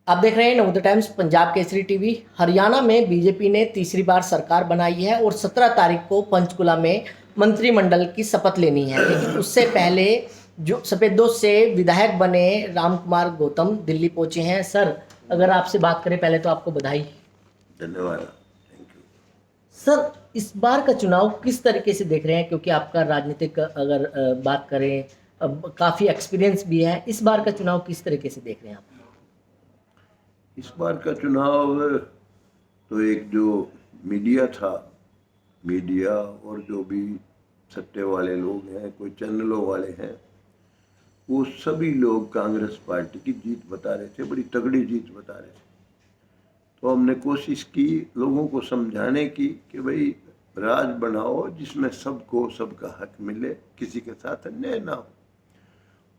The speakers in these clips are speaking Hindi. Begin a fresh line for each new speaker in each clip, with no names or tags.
आप देख रहे हैं नवोदय टाइम्स पंजाब केसरी टीवी। हरियाणा में बीजेपी ने तीसरी बार सरकार बनाई है और 17 तारीख को पंचकुला में मंत्रिमंडल की शपथ लेनी है। लेकिन उससे पहले जो सफेदों से विधायक बने रामकुमार गौतम दिल्ली पहुंचे हैं। सर, अगर आपसे बात करें पहले तो आपको बधाई।
धन्यवाद। Thank you.
सर, इस बार का चुनाव किस तरीके से देख रहे हैं, क्योंकि आपका राजनीतिक अगर बात करें काफ़ी एक्सपीरियंस भी है। इस बार का चुनाव किस तरीके से देख रहे हैं आप?
इस बार का चुनाव तो एक जो मीडिया था, मीडिया और जो भी सट्टे वाले लोग हैं, कोई चैनलों वाले हैं, वो सभी लोग कांग्रेस पार्टी की जीत बता रहे थे, बड़ी तगड़ी जीत बता रहे थे। तो हमने कोशिश की लोगों को समझाने की कि भाई राज बनाओ जिसमें सबको सबका हक मिले, किसी के साथ अन्याय ना हो।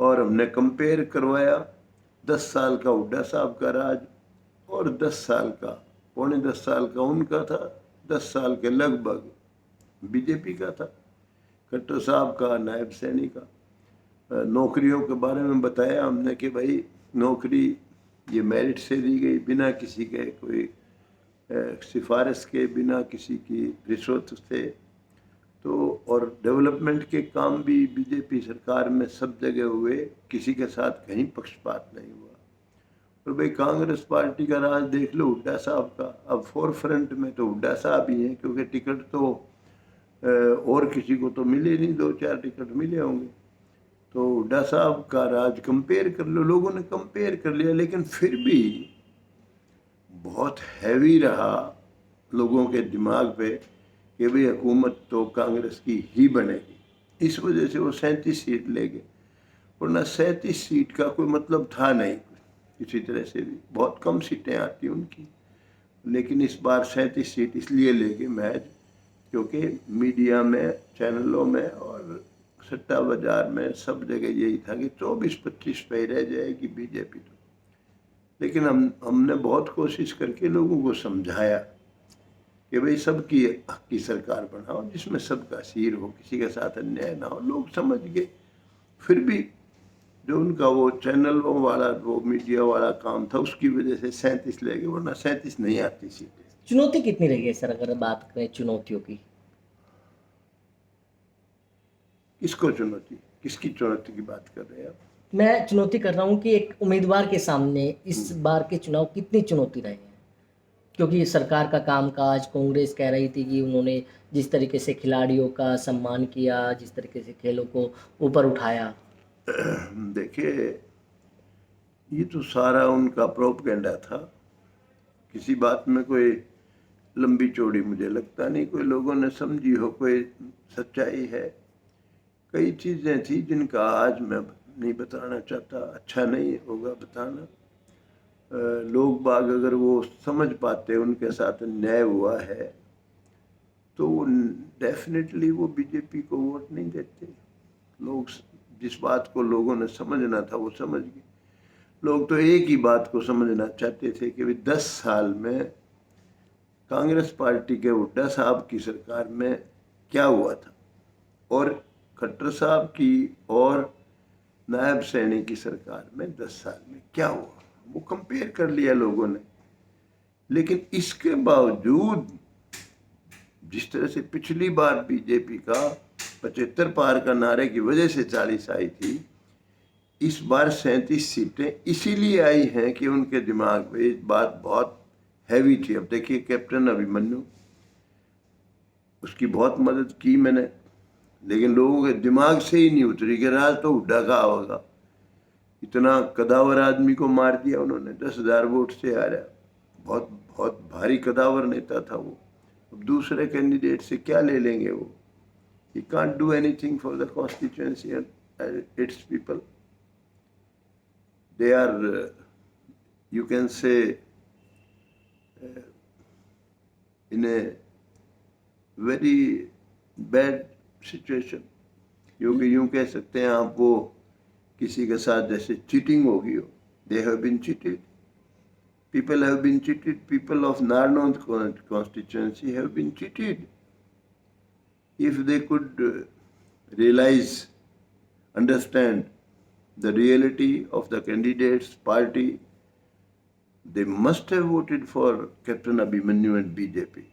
और हमने कंपेयर करवाया 10 साल का हुड्डा साहब का राज और 10 साल का, पौने 10 साल का उनका था, 10 साल के लगभग बीजेपी का था, खट्टर साहब का, नायब सैनी का। नौकरियों के बारे में बताया हमने कि भाई नौकरी ये मेरिट से दी गई, बिना किसी के कोई सिफारिश के, बिना किसी की रिश्वत से। तो और डेवलपमेंट के काम भी बीजेपी सरकार में सब जगह हुए, किसी के साथ कहीं पक्षपात नहीं हुआ। और भाई कांग्रेस पार्टी का राज देख लो हुड्डा साहब का। अब फोर फ्रंट में तो हुड्डा साहब ही हैं, क्योंकि टिकट तो और किसी को तो मिले नहीं, 2-4 टिकट मिले होंगे। तो हुड्डा साहब का राज कंपेयर कर लो, लोगों ने कंपेयर कर लिया, लेकिन फिर भी बहुत हैवी रहा लोगों के दिमाग पे कि भाई हुकूमत तो कांग्रेस की ही बनेगी। इस वजह से वो 37 सीट ले गए, वरना 37 सीट का कोई मतलब था नहीं। किसी तरह से भी बहुत कम सीटें आती उनकी, लेकिन इस बार 37 सीट इसलिए ले गए महज क्योंकि मीडिया में, चैनलों में और सट्टा बाजार में सब जगह यही था कि 24-25 पे रह जाएगी बीजेपी। तो लेकिन हमने बहुत कोशिश करके लोगों को समझाया कि भाई सबकी हक की सरकार बनाओ जिसमें सबका सिर हो, किसी के साथ अन्याय ना हो। लोग समझ गए। फिर भी जो उनका वो चैनलों वाला, वो मीडिया वाला काम था, उसकी वजह से 37 ले गए, वरना 37 नहीं आती सीटें।
चुनौती कितनी रही है सर, अगर बात करें चुनौतियों की?
किसको चुनौती, किसकी चुनौती की बात कर रहे हैं आप?
मैं चुनौती कर रहा हूँ कि एक उम्मीदवार के सामने इस बार के चुनाव कितनी चुनौती रहे हैं, क्योंकि सरकार का कामकाज, कांग्रेस कह रही थी कि उन्होंने जिस तरीके से खिलाड़ियों का सम्मान किया, जिस तरीके से खेलों को ऊपर उठाया।
देखिए, ये तो सारा उनका प्रोपगेंडा था। किसी बात में कोई लंबी चौड़ी मुझे लगता नहीं कोई लोगों ने समझी हो, कोई सच्चाई है। कई चीज़ें थी जिनका आज मैं नहीं बताना चाहता, अच्छा नहीं होगा बताना। लोग बाग अगर वो समझ पाते उनके साथ अन्याय हुआ है तो डेफिनेटली वो बीजेपी को वोट नहीं देते। लोग जिस बात को लोगों ने समझना था वो समझ गए। लोग तो एक ही बात को समझना चाहते थे कि 10 साल में कांग्रेस पार्टी के हुड्डा साहब की सरकार में क्या हुआ था और खट्टर साहब की और नायब सैनी की सरकार में 10 साल में क्या हुआ। वो कंपेयर कर लिया लोगों ने। लेकिन इसके बावजूद जिस तरह से पिछली बार बीजेपी का 75 पार का नारे की वजह से 40 आई थी, इस बार 37 सीटें इसीलिए आई हैं कि उनके दिमाग में इस बात बहुत हैवी थी। अब देखिए कैप्टन अभिमन्यु, उसकी बहुत मदद की मैंने, लेकिन लोगों के दिमाग से ही नहीं उतरी कि राज तो हुड्डा का होगा। इतना कदावर आदमी को मार दिया उन्होंने, 10,000 वोट से हारा। बहुत बहुत भारी कदावर नेता था वो। अब दूसरे कैंडिडेट से क्या ले लेंगे वो? He can't do anything for the constituency and its people. They are, you can say, in a very bad situation. क्योंकि यूँ कह सकते हैं आप, वो किसी के साथ जैसे चीटिंग हो गई हो। They have been cheated. People have been cheated. People of Narnath constituency have been cheated. If they could realize, understand the reality of the candidate's party, they must have voted for Captain Abhimanyu and BJP.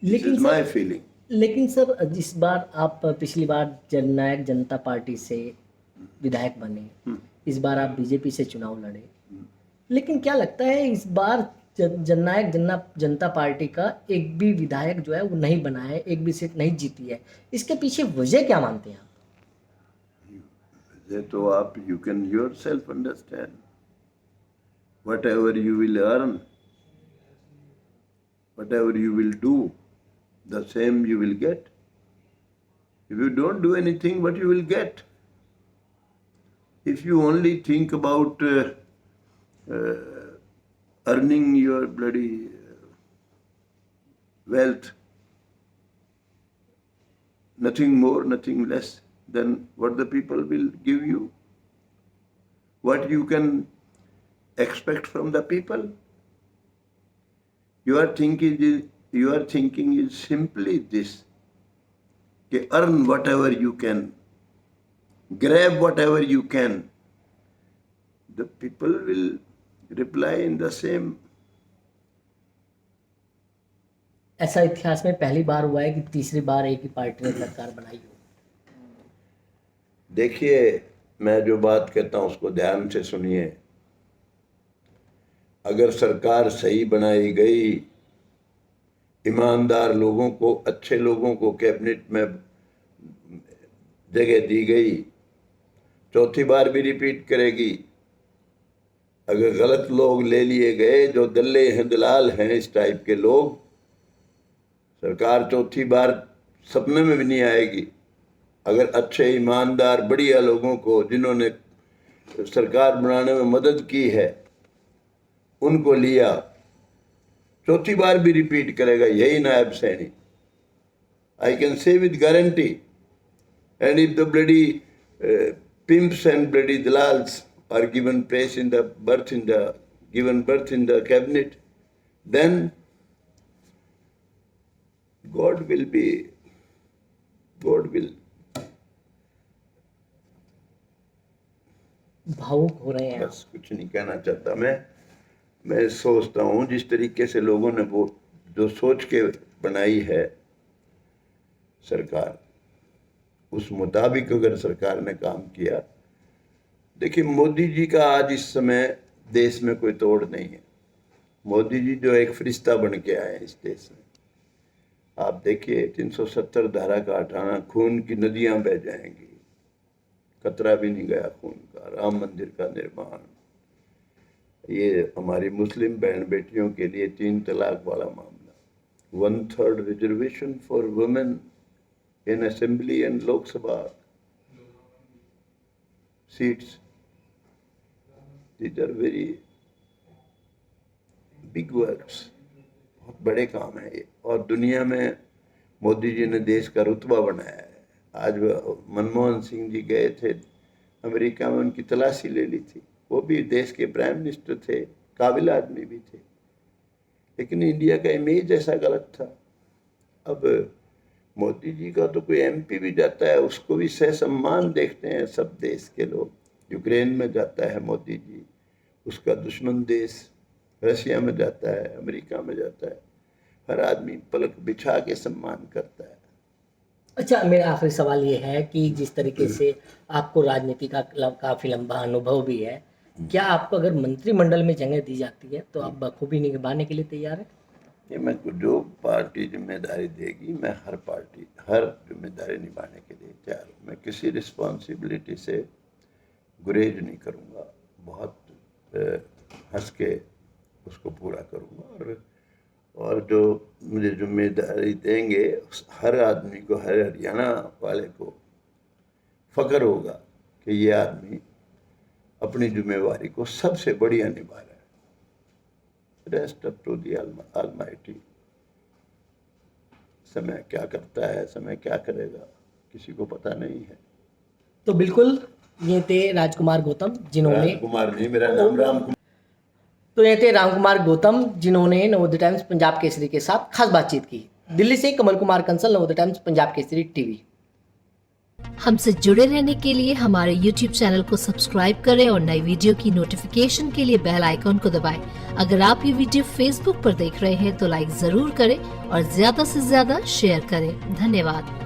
This
लेकिन
is my
सर
feeling.
लेकिन सर इस बार आप पिछली बार जननायक जनता पार्टी से विधायक बने, इस बार आप बीजेपी से चुनाव लड़े, लेकिन क्या लगता है इस बार जननायक जनता पार्टी का एक भी विधायक जो है वो नहीं बना है, एक भी सीट नहीं जीती है, इसके पीछे वजह क्या मानते हैं आप?
ये तो आप you can yourself understand. Whatever you will earn, whatever you will do, the same you will get. If you don't do anything, what you will get? If you only think about earning your bloody wealth, nothing more, nothing less, then what the people will give you? What you can expect from the people? Your thinking is simply this: कि earn whatever you can, grab whatever you can. The people will reply in the same.
ऐसा इतिहास में पहली बार हुआ है कि तीसरी बार एक ही पार्टी ने सरकार बनाई हो।
देखिए, मैं जो बात कहता हूँ उसको ध्यान से सुनिए। अगर सरकार सही बनाई गई, ईमानदार लोगों को, अच्छे लोगों को कैबिनेट में जगह दी गई, चौथी बार भी रिपीट करेगी। अगर गलत लोग ले लिए गए, जो दल्ले हैं, दलाल हैं, इस टाइप के लोग, सरकार चौथी बार सपने में भी नहीं आएगी। अगर अच्छे ईमानदार बढ़िया लोगों को, जिन्होंने सरकार बनाने में मदद की है, उनको लिया, चौथी बार भी रिपीट करेगा यही Nayab Saini. I can say with guarantee. And if the bloody pimps and bloody dalals are given place in the birth in the cabinet, then God will
भावुक हो रहे हैं आप।
बस कुछ नहीं कहना चाहता। मैं सोचता हूँ जिस तरीके से लोगों ने वो जो सोच के बनाई है सरकार, उस मुताबिक अगर सरकार ने काम किया। देखिए, मोदी जी का आज इस समय देश में कोई तोड़ नहीं है। मोदी जी जो एक फरिश्ता बन के आए हैं इस देश में। आप देखिए, 370 धारा का हटाना, खून की नदियां बह जाएंगी, कतरा भी नहीं गया खून का। राम मंदिर का निर्माण, ये हमारी मुस्लिम बहन बेटियों के लिए 3 तलाक वाला मामला, 1/3 reservation for women in assembly and Lok Sabha seats. These are very big works. बहुत बड़े काम है ये, और दुनिया में मोदी जी ने देश का रुतबा बनाया है। आज मनमोहन सिंह जी गए थे अमेरिका में, उनकी तलाशी ले ली थी। वो भी देश के प्राइम मिनिस्टर थे, काबिल आदमी भी थे, लेकिन इंडिया का इमेज ऐसा गलत था। अब मोदी जी का तो कोई एमपी भी जाता है, उसको भी सहसम्मान देखते हैं सब देश के लोग। यूक्रेन में जाता है मोदी जी, उसका दुश्मन देश रशिया में जाता है, अमेरिका में जाता है, हर आदमी पलक बिछा के सम्मान करता है।
अच्छा, मेरा आखिरी सवाल ये है कि जिस तरीके से आपको राजनीति का काफ़ी लंबा अनुभव भी है, क्या आपको अगर मंत्रिमंडल में जगह दी जाती है तो आप बखूबी निभाने के लिए तैयार हैं?
ये मैं जो पार्टी जिम्मेदारी देगी, मैं हर जिम्मेदारी निभाने के लिए तैयार हूँ। मैं किसी रिस्पॉन्सिबिलिटी से गुरेज नहीं करूँगा, बहुत हंस के उसको पूरा करूँगा। और जो मुझे जिम्मेदारी देंगे, हर आदमी को, हर हरियाणा वाले को फ़ख्र होगा कि ये आदमी अपनी जिम्मेवारी को सबसे बढ़िया निभा रहा है। Rest up to the almighty. समय क्या करता है, समय क्या करेगा, किसी को पता नहीं है।
तो बिल्कुल, ये थे राजकुमार गौतम, जिन्होंने
राजकुमार नहीं, मेरा नाम रामकुमार।
तो ये थे रामकुमार गौतम, जिन्होंने नवोदय टाइम्स पंजाब केसरी के साथ खास बातचीत की। दिल्ली से कमल कुमार कंसल, नवोदय टाइम्स पंजाब केसरी टीवी।
हमसे जुड़े रहने के लिए हमारे YouTube चैनल को सब्सक्राइब करें और नई वीडियो की नोटिफिकेशन के लिए बेल आइकॉन को दबाएं। अगर आप ये वीडियो Facebook पर देख रहे हैं तो लाइक जरूर करें और ज्यादा से ज्यादा शेयर करें। धन्यवाद।